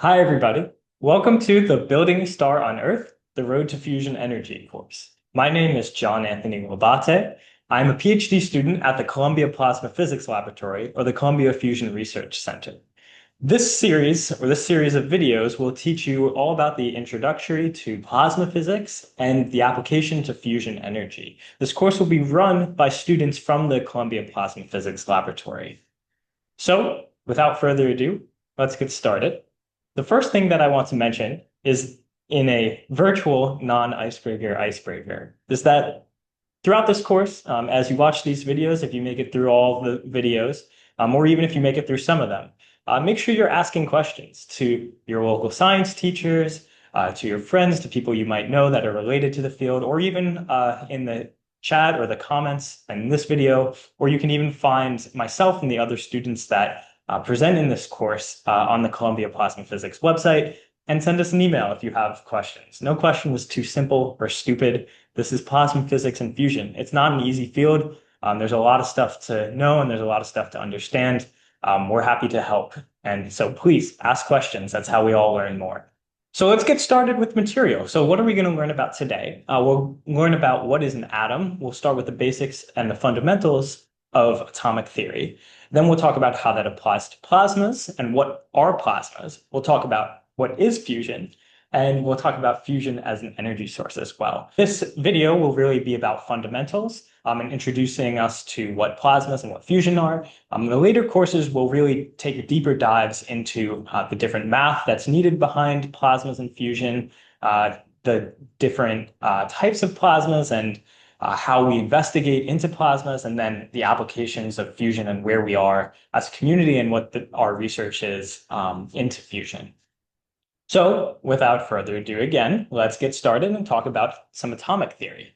Hi, everybody. Welcome to the Building a Star on Earth, the Road to Fusion Energy course. My name is John Anthony Labate. I'm a PhD student at the Columbia Plasma Physics Laboratory, or the Columbia Fusion Research Center. This series of videos will teach you all about the introductory to plasma physics and the application to fusion energy. This course will be run by students from the Columbia Plasma Physics Laboratory. So, without further ado, let's get started. The first thing that I want to mention is in a virtual non-icebreaker icebreaker is that throughout this course, as you watch these videos, if you make it through all the videos, or even if you make it through some of them, make sure you're asking questions to your local science teachers, to your friends, to people you might know that are related to the field, or even in the chat or the comments in this video, or you can even find myself and the other students that present in this course on the Columbia Plasma Physics website, and send us an email if you have questions. No question was too simple or stupid. This is plasma physics and fusion. It's not an easy field. There's a lot of stuff to know and there's a lot of stuff to understand. We're happy to help. And so please ask questions. That's how we all learn more. So let's get started with material. So what are we going to learn about today? We'll learn about what is an atom. We'll start with the basics and the fundamentals of atomic theory. Then we'll talk about how that applies to plasmas and what are plasmas. We'll talk about what is fusion, and we'll talk about fusion as an energy source as well. This video will really be about fundamentals and introducing us to what plasmas and what fusion are. The later courses will really take deeper dives into the different math that's needed behind plasmas and fusion, the different types of plasmas and how we investigate into plasmas, and then the applications of fusion and where we are as a community and what our research is into fusion. So without further ado, again, let's get started and talk about some atomic theory.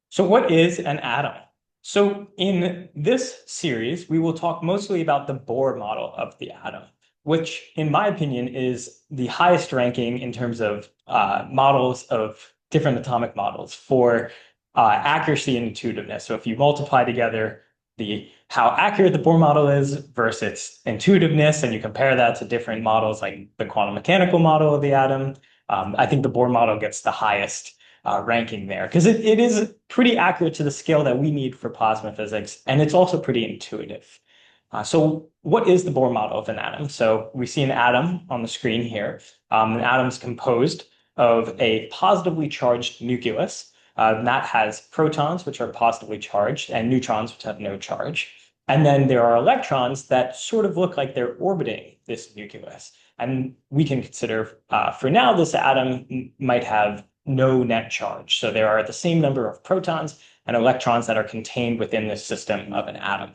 So what is an atom? So in this series, we will talk mostly about the Bohr model of the atom, which in my opinion is the highest ranking in terms of models of different atomic models for accuracy and intuitiveness. So if you multiply together how accurate the Bohr model is versus its intuitiveness, and you compare that to different models like the quantum mechanical model of the atom, I think the Bohr model gets the highest ranking there because it is pretty accurate to the scale that we need for plasma physics, and it's also pretty intuitive. So what is the Bohr model of an atom? So we see an atom on the screen here. An atom is composed of a positively charged nucleus that has protons, which are positively charged, and neutrons, which have no charge. And then there are electrons that sort of look like they're orbiting this nucleus. And we can consider, for now, this atom might have no net charge. So there are the same number of protons and electrons that are contained within the system of an atom.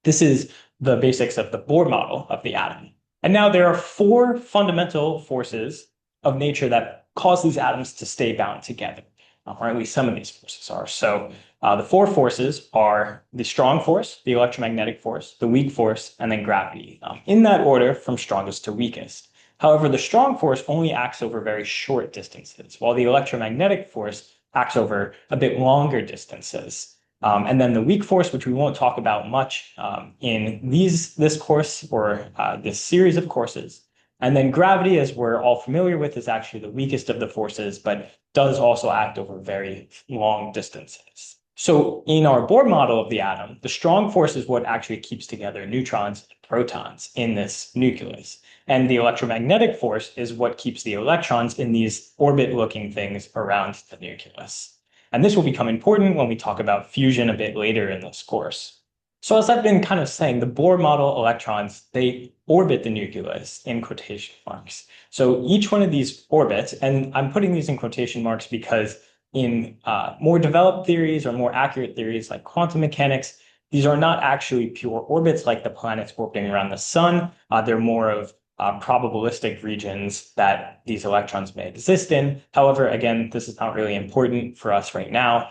This is the basics of the Bohr model of the atom. And now there are four fundamental forces of nature that cause these atoms to stay bound together, or at least some of these forces are. So the four forces are the strong force, the electromagnetic force, the weak force, and then gravity, in that order from strongest to weakest. However, the strong force only acts over very short distances, while the electromagnetic force acts over a bit longer distances. And then the weak force, which we won't talk about much in this course or this series of courses. And then gravity, as we're all familiar with, is actually the weakest of the forces, but does also act over very long distances. So in our Bohr model of the atom, the strong force is what actually keeps together neutrons and protons in this nucleus. And the electromagnetic force is what keeps the electrons in these orbit-looking things around the nucleus. And this will become important when we talk about fusion a bit later in this course. So as I've been kind of saying, the Bohr model electrons, they orbit the nucleus in quotation marks. So each one of these orbits, and I'm putting these in quotation marks because in more developed theories or more accurate theories like quantum mechanics, these are not actually pure orbits like the planets orbiting around the sun. They're more of probabilistic regions that these electrons may exist in. However, again, this is not really important for us right now.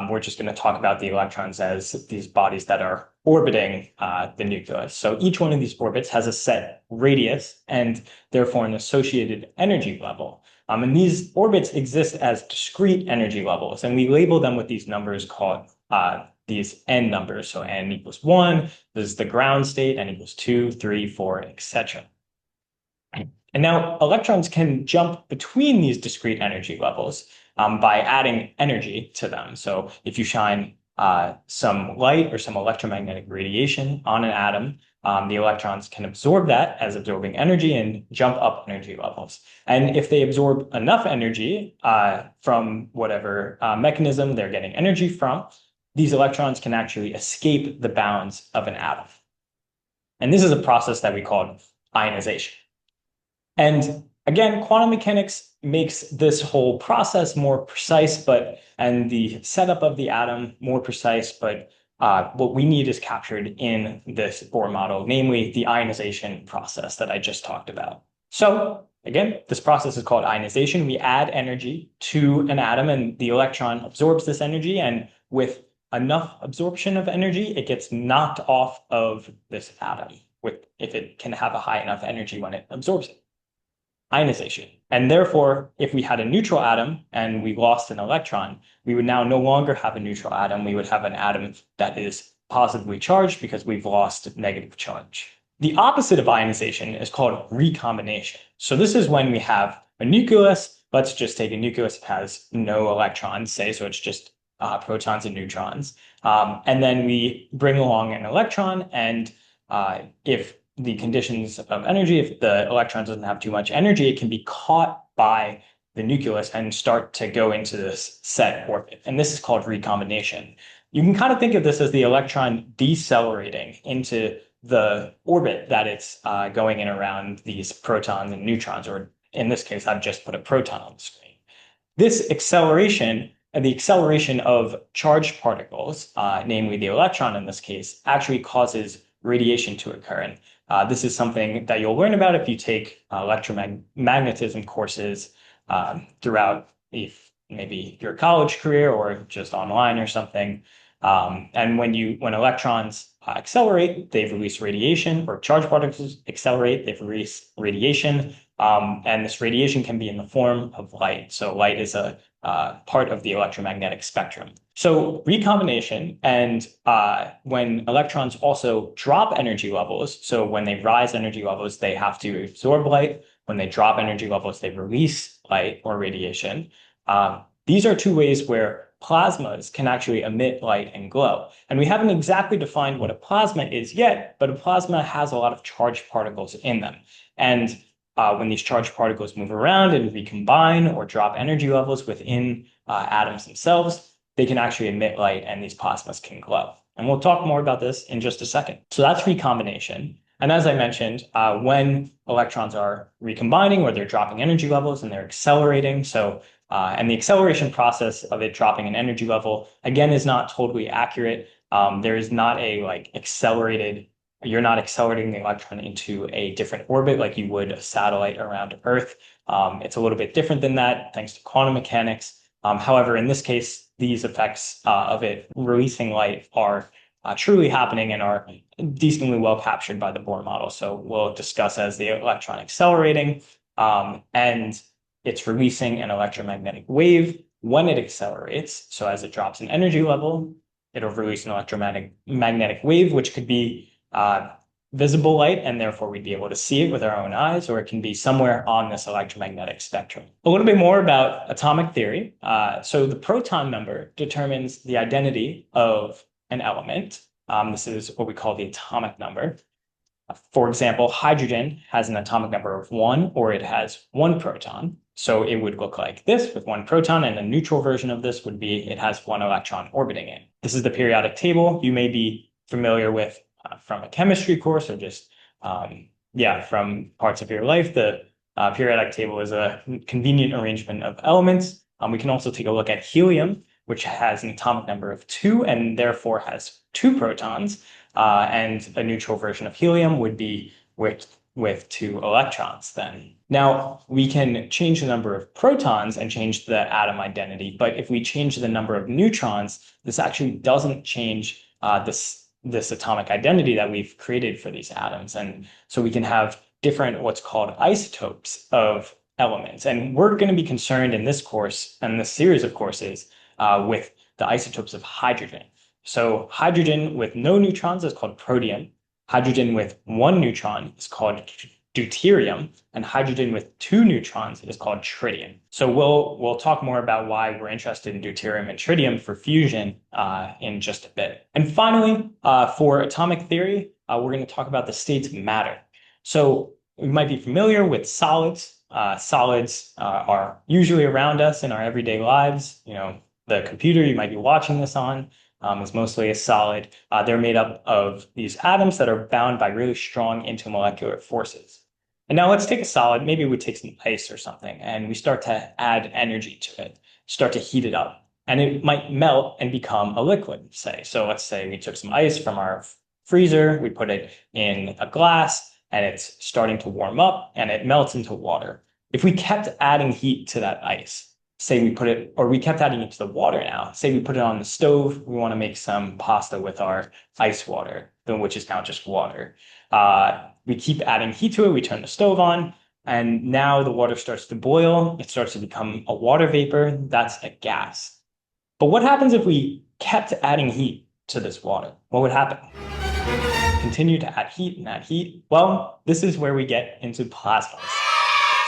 We're just going to talk about the electrons as these bodies that are orbiting the nucleus. So each one of these orbits has a set radius and therefore an associated energy level. And these orbits exist as discrete energy levels, and we label them with these numbers called these n numbers. So n equals 1, this is the ground state, n equals 2, 3, 4, etc. And now electrons can jump between these discrete energy levels by adding energy to them. So if you shine some light or some electromagnetic radiation on an atom, the electrons can absorb that as absorbing energy and jump up energy levels. And if they absorb enough energy from whatever mechanism they're getting energy from, these electrons can actually escape the bounds of an atom. And this is a process that we call ionization. And again, quantum mechanics makes this whole process more precise, and the setup of the atom more precise, but what we need is captured in this Bohr model, namely the ionization process that I just talked about. So again, this process is called ionization. We add energy to an atom and the electron absorbs this energy, and with enough absorption of energy, it gets knocked off of this atom if it can have a high enough energy when it absorbs it. Ionization. And therefore, if we had a neutral atom and we lost an electron, we would now no longer have a neutral atom. We would have an atom that is positively charged because we've lost negative charge. The opposite of ionization is called recombination. So this is when we have a nucleus. Let's just take a nucleus that has no electrons, say, so it's just protons and neutrons. And then we bring along an electron, and if the conditions of energy, if the electron doesn't have too much energy, it can be caught by the nucleus and start to go into this set orbit. And this is called recombination. You can kind of think of this as the electron decelerating into the orbit that it's going in around these protons and neutrons, or in this case, I've just put a proton on the screen. This acceleration, and the acceleration of charged particles, namely the electron in this case, actually causes radiation to occur. And this is something that you'll learn about if you take electromagnetism courses throughout maybe your college career or just online or something. And when electrons accelerate, they release radiation, or charged particles accelerate, they release radiation. And this radiation can be in the form of light. So light is a part of the electromagnetic spectrum. So recombination, and when electrons also drop energy levels, so when they rise energy levels, they have to absorb light. When they drop energy levels, they release light or radiation. These are two ways where plasmas can actually emit light and glow. And we haven't exactly defined what a plasma is yet, but a plasma has a lot of charged particles in them. And when these charged particles move around and recombine or drop energy levels within atoms themselves, they can actually emit light and these plasmas can glow. And we'll talk more about this in just a second. So that's recombination. And as I mentioned, when electrons are recombining or they're dropping energy levels and they're accelerating, and the acceleration process of it dropping an energy level, again, is not totally accurate. There is not you're not accelerating the electron into a different orbit like you would a satellite around Earth. It's a little bit different than that, thanks to quantum mechanics. However, in this case, these effects of it releasing light are truly happening and are decently well captured by the Bohr model. So we'll discuss as the electron accelerating, and it's releasing an electromagnetic wave when it accelerates. So as it drops in energy level, it'll release an electromagnetic wave, which could be visible light, and therefore we'd be able to see it with our own eyes, or it can be somewhere on this electromagnetic spectrum. A little bit more about atomic theory. So the proton number determines the identity of an element. This is what we call the atomic number. For example, hydrogen has an atomic number of 1, or it has 1 proton. So it would look like this with 1 proton, and a neutral version of this would be it has 1 electron orbiting it. This is the periodic table you may be familiar with from a chemistry course, or just from parts of your life. The periodic table is a convenient arrangement of elements. We can also take a look at helium, which has an atomic number of 2 and therefore has 2 protons. And a neutral version of helium would be with 2 electrons then. Now, we can change the number of protons and change the atom identity, but if we change the number of neutrons, this actually doesn't change this atomic identity that we've created for these atoms. And so we can have different what's called isotopes of elements. And we're going to be concerned in this course and this series of courses with the isotopes of hydrogen. So hydrogen with no neutrons is called protium. Hydrogen with 1 neutron is called deuterium, and hydrogen with 2 neutrons is called tritium. So we'll talk more about why we're interested in deuterium and tritium for fusion in just a bit. And finally, for atomic theory, we're going to talk about the states of matter. So we might be familiar with solids. Solids are usually around us in our everyday lives. The computer you might be watching this on is mostly a solid. They're made up of these atoms that are bound by really strong intermolecular forces. And now let's take a solid, maybe we take some ice or something, and we start to add energy to it, start to heat it up. And it might melt and become a liquid, say. So let's say we took some ice from our freezer, we put it in a glass, and it's starting to warm up, and it melts into water. If we kept adding heat to that ice, say we put it, or we kept adding it to the water now, say we put it on the stove, we want to make some pasta with our ice water, which is now just water. We keep adding heat to it, we turn the stove on, and now the water starts to boil, it starts to become a water vapor, that's a gas. But what happens if we kept adding heat to this water? What would happen? Continue to add heat and add heat. Well, this is where we get into plasmas.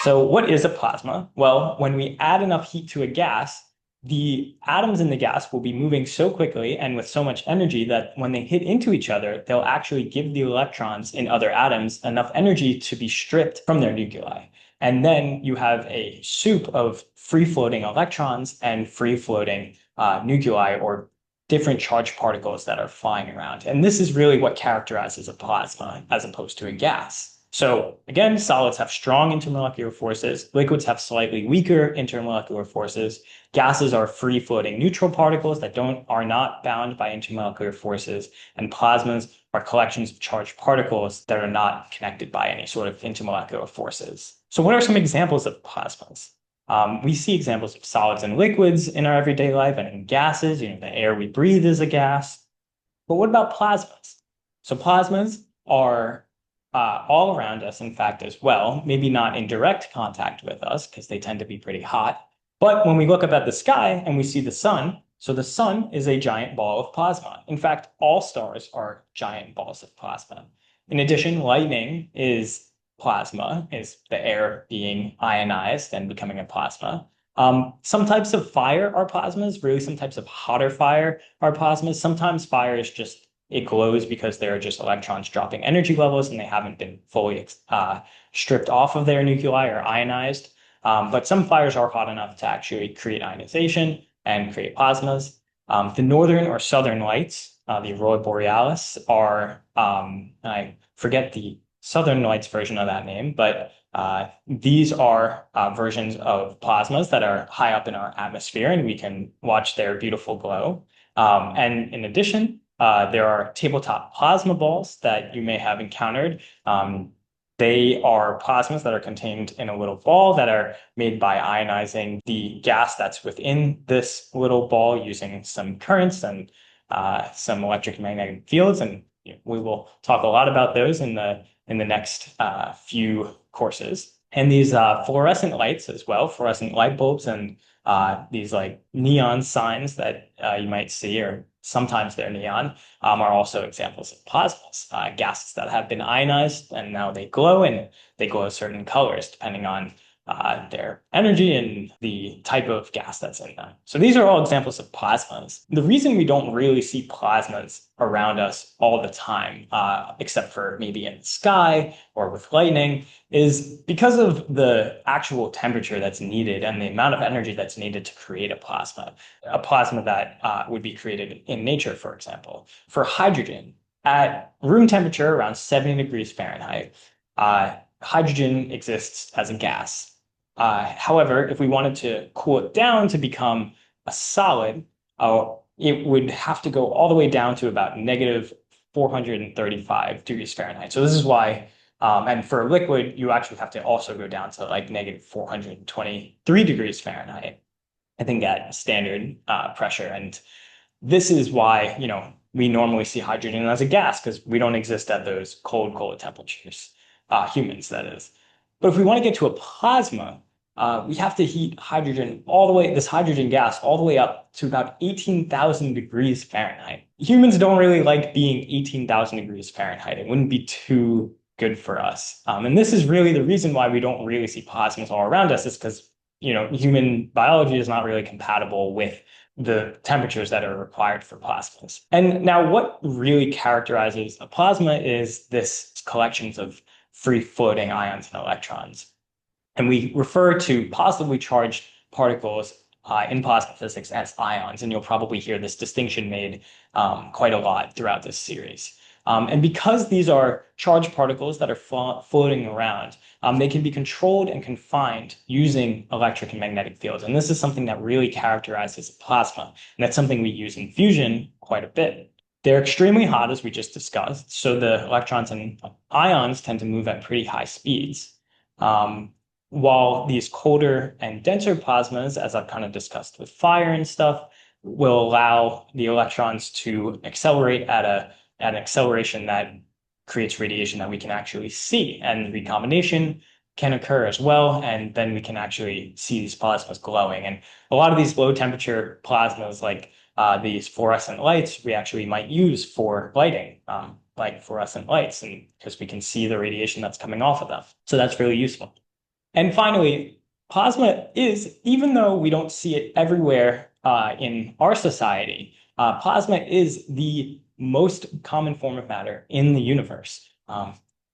So what is a plasma? Well, when we add enough heat to a gas, the atoms in the gas will be moving so quickly and with so much energy that when they hit into each other, they'll actually give the electrons in other atoms enough energy to be stripped from their nuclei. And then you have a soup of free-floating electrons and free-floating nuclei, or different charged particles that are flying around. And this is really what characterizes a plasma as opposed to a gas. So again, solids have strong intermolecular forces, liquids have slightly weaker intermolecular forces, gases are free-floating neutral particles that are not bound by intermolecular forces, and plasmas are collections of charged particles that are not connected by any sort of intermolecular forces. So what are some examples of plasmas? We see examples of solids and liquids in our everyday life, and in gases, the air we breathe is a gas. But what about plasmas? So plasmas are all around us, in fact, as well, maybe not in direct contact with us because they tend to be pretty hot. But when we look up at the sky and we see the sun, so the sun is a giant ball of plasma. In fact, all stars are giant balls of plasma. In addition, lightning is plasma, is the air being ionized and becoming a plasma. Some types of fire are plasmas, really some types of hotter fire are plasmas. Sometimes fire is just, it glows because there are just electrons dropping energy levels and they haven't been fully stripped off of their nuclei or ionized. But some fires are hot enough to actually create ionization and create plasmas. The northern or southern lights, the aurora borealis, are, I forget the Southern Lights version of that name, but these are versions of plasmas that are high up in our atmosphere, and we can watch their beautiful glow. And in addition, there are tabletop plasma balls that you may have encountered. They are plasmas that are contained in a little ball that are made by ionizing the gas that's within this little ball using some currents and some electric magnetic fields. And we will talk a lot about those in the next few courses. And these fluorescent lights as well, fluorescent light bulbs, and these like neon signs that you might see, or sometimes they're neon, are also examples of plasmas, gases that have been ionized and now they glow, and they glow certain colors depending on their energy and the type of gas that's in them. So these are all examples of plasmas. The reason we don't really see plasmas around us all the time, except for maybe in the sky or with lightning, is because of the actual temperature that's needed and the amount of energy that's needed to create a plasma that would be created in nature, for example. For hydrogen, at room temperature around 70 degrees Fahrenheit, hydrogen exists as a gas. However, if we wanted to cool it down to become a solid, it would have to go all the way down to about negative 435 degrees Fahrenheit. So this is why, and for a liquid, you actually have to also go down to like negative 423 degrees Fahrenheit, I think, at standard pressure. And this is why, we normally see hydrogen as a gas, because we don't exist at those cold temperatures, humans, that is. But if we want to get to a plasma, we have to heat this hydrogen gas all the way up to about 18,000 degrees Fahrenheit. Humans don't really like being 18,000 degrees Fahrenheit. It wouldn't be too good for us. And this is really the reason why we don't really see plasmas all around us, is because, human biology is not really compatible with the temperatures that are required for plasmas. And now what really characterizes a plasma is this collections of free floating ions and electrons. And we refer to positively charged particles in plasma physics as ions. And you'll probably hear this distinction made quite a lot throughout this series. And because these are charged particles that are floating around, they can be controlled and confined using electric and magnetic fields. And this is something that really characterizes plasma. And that's something we use in fusion quite a bit. They're extremely hot, as we just discussed. So the electrons and ions tend to move at pretty high speeds. While these colder and denser plasmas, as I've kind of discussed with fire and stuff, will allow the electrons to accelerate at an acceleration that creates radiation that we can actually see. And recombination can occur as well. And then we can actually see these plasmas glowing. And a lot of these low temperature plasmas, like these fluorescent lights, we actually might use for lighting, like fluorescent lights, and because we can see the radiation that's coming off of them. So that's really useful. And finally, plasma is, even though we don't see it everywhere in our society, plasma is the most common form of matter in the universe.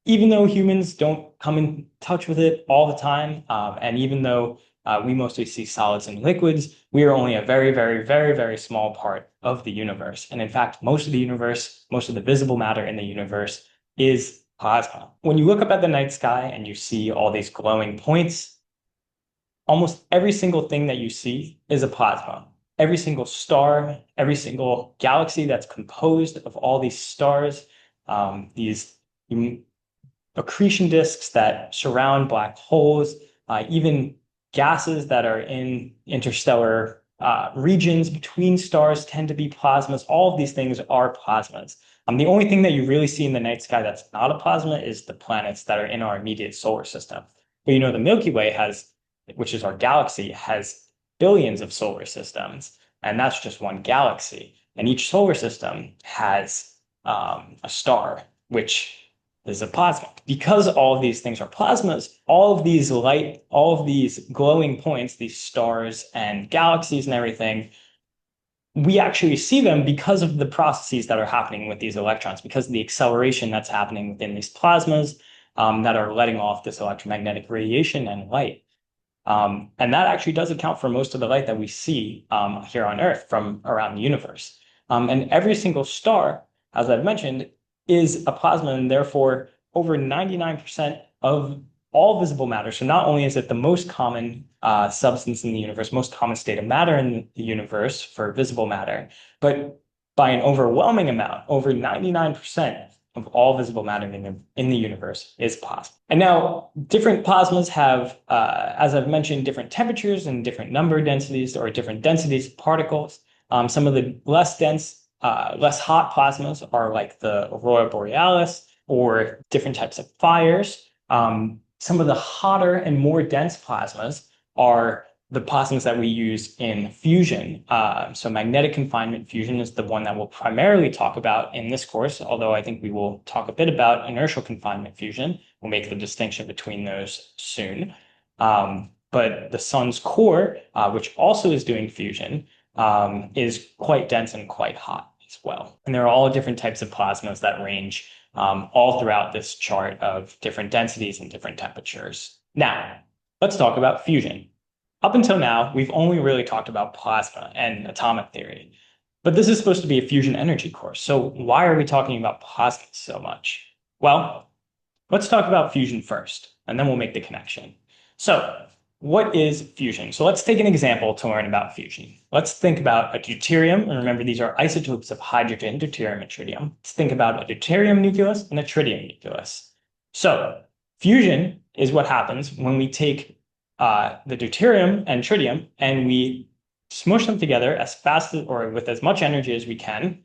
Even though humans don't come in touch with it all the time, and even though we mostly see solids and liquids, we are only a very, very, very, very small part of the universe. And in fact, most of the universe, most of the visible matter in the universe is plasma. When you look up at the night sky and you see all these glowing points, almost every single thing that you see is a plasma. Every single star, every single galaxy that's composed of all these stars, these accretion disks that surround black holes, even gases that are in interstellar regions between stars tend to be plasmas. All of these things are plasmas. The only thing that you really see in the night sky that's not a plasma is the planets that are in our immediate solar system. But the Milky Way has, which is our galaxy, has billions of solar systems, and that's just one galaxy. And each solar system has a star, which is a plasma. Because all of these things are plasmas, all of these glowing points, these stars and galaxies and everything, we actually see them because of the processes that are happening with these electrons, because of the acceleration that's happening within these plasmas that are letting off this electromagnetic radiation and light. And that actually does account for most of the light that we see here on Earth from around the universe. And every single star, as I've mentioned, is a plasma, and therefore over 99% of all visible matter. So not only is it the most common substance in the universe, most common state of matter in the universe for visible matter, but by an overwhelming amount, over 99% of all visible matter in the universe is plasma. And now different plasmas have, as I've mentioned, different temperatures and different number densities, or different densities of particles. Some of the less dense, less hot plasmas are like the aurora borealis, or different types of fires. Some of the hotter and more dense plasmas are the plasmas that we use in fusion. So magnetic confinement fusion is the one that we'll primarily talk about in this course, although I think we will talk a bit about inertial confinement fusion. We'll make the distinction between those soon. But the sun's core, which also is doing fusion, is quite dense and quite hot as well. And there are all different types of plasmas that range all throughout this chart of different densities and different temperatures. Now, let's talk about fusion. Up until now, we've only really talked about plasma and atomic theory, but this is supposed to be a fusion energy course. So why are we talking about plasma so much? Well, let's talk about fusion first, and then we'll make the connection. So what is fusion? So let's take an example to learn about fusion. Let's think about a deuterium, and remember these are isotopes of hydrogen, deuterium and tritium. Let's think about a deuterium nucleus and a tritium nucleus. So fusion is what happens when we take the deuterium and tritium and we smush them together as fast as, or with as much energy as we can.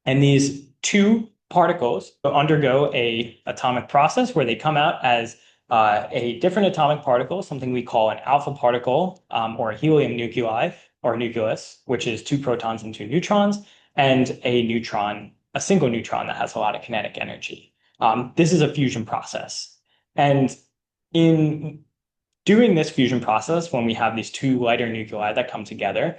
And these two particles undergo an atomic process where they come out as a different atomic particle, something we call an alpha particle, or a helium nuclei or nucleus, which is 2 protons and 2 neutrons, and a neutron, a single neutron that has a lot of kinetic energy. This is a fusion process. And in doing this fusion process, when we have these two lighter nuclei that come together,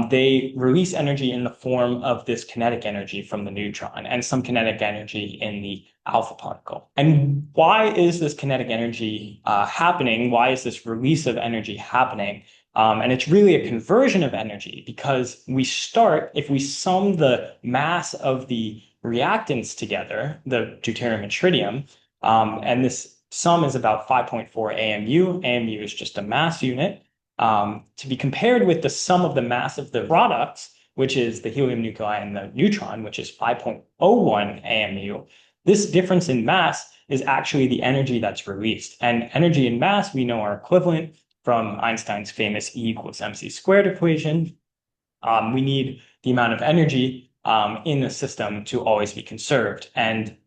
they release energy in the form of this kinetic energy from the neutron and some kinetic energy in the alpha particle. And why is this kinetic energy happening? Why is this release of energy happening? And it's really a conversion of energy, because if we sum the mass of the reactants together, the deuterium and tritium, and this sum is about 5.4 AMU. AMU is just a mass unit, to be compared with the sum of the mass of the products, which is the helium nuclei and the neutron, which is 5.01 AMU. This difference in mass is actually the energy that's released. And energy and mass, we know, are equivalent from Einstein's famous E equals mc squared equation. We need the amount of energy in a system to always be conserved. And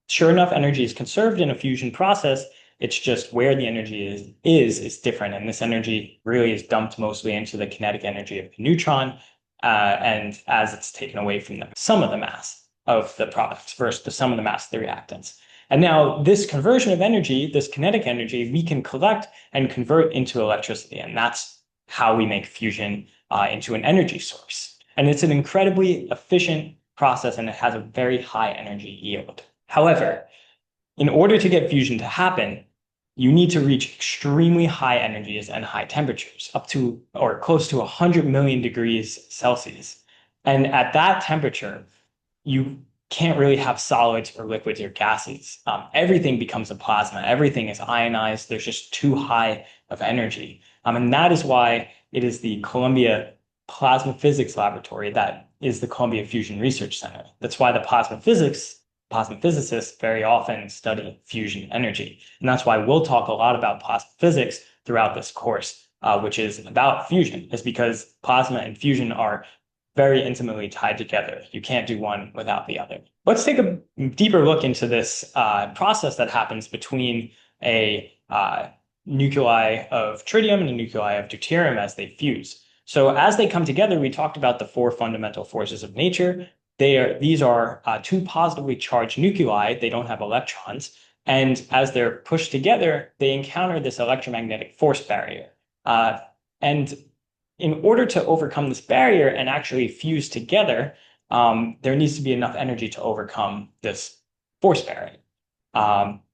sure enough, energy is conserved in a fusion process. It's just where the energy is different. And this energy really is dumped mostly into the kinetic energy of the neutron. And as it's taken away from the sum of the mass of the products versus the sum of the mass of the reactants. And now this conversion of energy, this kinetic energy, we can collect and convert into electricity. And that's how we make fusion into an energy source. And it's an incredibly efficient process, and it has a very high energy yield. However, in order to get fusion to happen, you need to reach extremely high energies and high temperatures, up to or close to 100 million degrees Celsius. And at that temperature, you can't really have solids or liquids or gases. Everything becomes a plasma. Everything is ionized. There's just too high of energy. And that is why it is the Columbia Plasma Physics Laboratory that is the Columbia Fusion Research Center. That's why the plasma physicists very often study fusion energy. And that's why we'll talk a lot about plasma physics throughout this course, which is about fusion, is because plasma and fusion are very intimately tied together. You can't do one without the other. Let's take a deeper look into this process that happens between a nuclei of tritium and a nuclei of deuterium as they fuse. So as they come together, we talked about the four fundamental forces of nature. These are two positively charged nuclei. They don't have electrons. And as they're pushed together, they encounter this electromagnetic force barrier. And in order to overcome this barrier and actually fuse together, there needs to be enough energy to overcome this force barrier.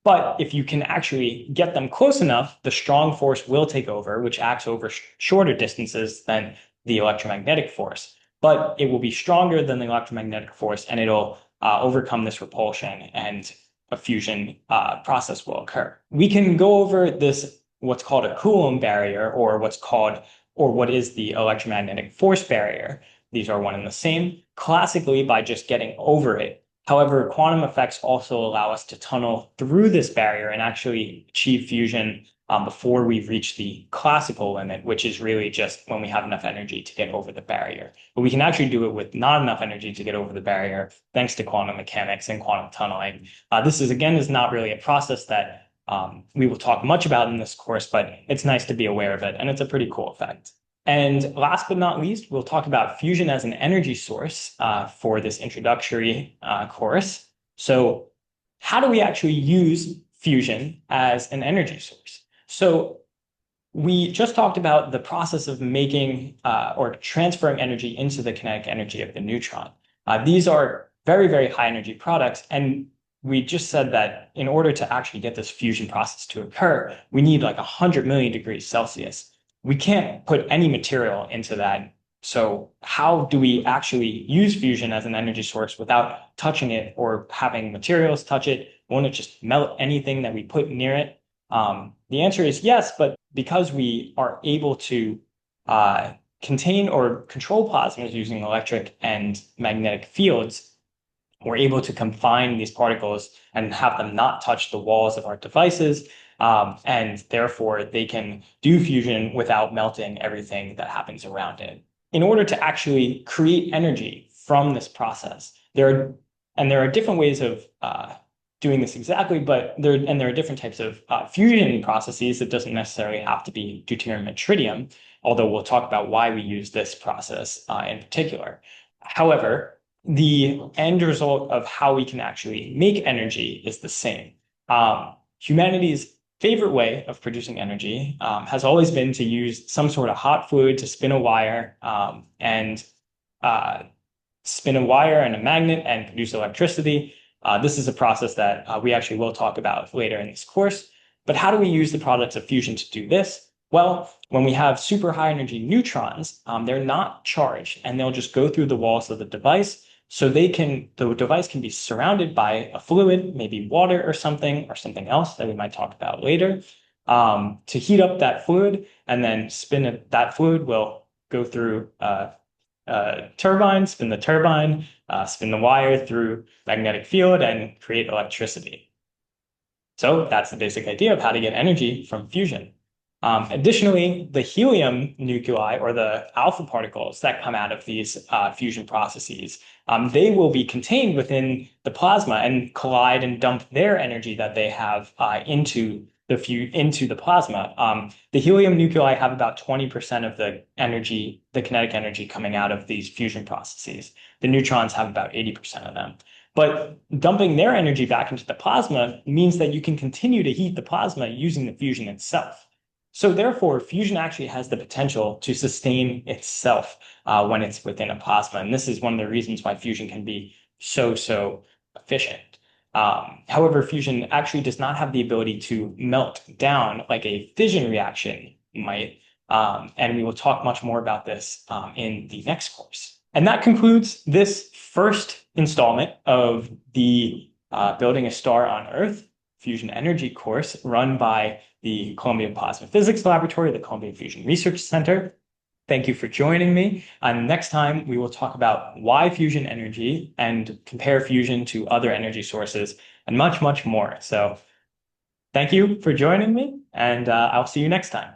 But if you can actually get them close enough, the strong force will take over, which acts over shorter distances than the electromagnetic force. But it will be stronger than the electromagnetic force, and it'll overcome this repulsion, and a fusion process will occur. We can go over this, what's called a Coulomb barrier, or what is the electromagnetic force barrier. These are one and the same, classically by just getting over it. However, quantum effects also allow us to tunnel through this barrier and actually achieve fusion before we reach the classical limit, which is really just when we have enough energy to get over the barrier. But we can actually do it with not enough energy to get over the barrier, thanks to quantum mechanics and quantum tunneling. This is not really a process that we will talk much about in this course, but it's nice to be aware of it, and it's a pretty cool effect. And last but not least, we'll talk about fusion as an energy source for this introductory course. So how do we actually use fusion as an energy source? So we just talked about the process of making or transferring energy into the kinetic energy of the neutron. These are very, very high energy products. And we just said that in order to actually get this fusion process to occur, we need like 100 million degrees Celsius. We can't put any material into that. So how do we actually use fusion as an energy source without touching it or having materials touch it? Won't it just melt anything that we put near it? The answer is yes, but because we are able to contain or control plasmas using electric and magnetic fields, we're able to confine these particles and have them not touch the walls of our devices. And therefore, they can do fusion without melting everything that happens around it. In order to actually create energy from this process, there are different ways of doing this exactly, but there are different types of fusion processes. It doesn't necessarily have to be deuterium and tritium, although we'll talk about why we use this process in particular. However, the end result of how we can actually make energy is the same. Humanity's favorite way of producing energy has always been to use some sort of hot fluid to spin a wire and spin a wire and a magnet and produce electricity. This is a process that we actually will talk about later in this course. But how do we use the products of fusion to do this? Well, when we have super high energy neutrons, they're not charged and they'll just go through the walls of the device. So the device can be surrounded by a fluid, maybe water or something else that we might talk about later, to heat up that fluid, and then spin it. That fluid will go through turbine, spin the turbine, spin the wire through magnetic field and create electricity. So that's the basic idea of how to get energy from fusion. Additionally, the helium nuclei, or the alpha particles that come out of these fusion processes, they will be contained within the plasma and collide and dump their energy that they have into the plasma. The helium nuclei have about 20% of the energy, the kinetic energy coming out of these fusion processes. The neutrons have about 80% of them. But dumping their energy back into the plasma means that you can continue to heat the plasma using the fusion itself. So therefore, fusion actually has the potential to sustain itself when it's within a plasma. And this is one of the reasons why fusion can be so efficient. However, fusion actually does not have the ability to melt down like a fission reaction might. And we will talk much more about this in the next course. And that concludes this first installment of the Building a Star on Earth fusion energy course run by the Columbia Plasma Physics Laboratory, the Columbia Fusion Research Center. Thank you for joining me. And next time, we will talk about why fusion energy and compare fusion to other energy sources and much more. So thank you for joining me, and I'll see you next time.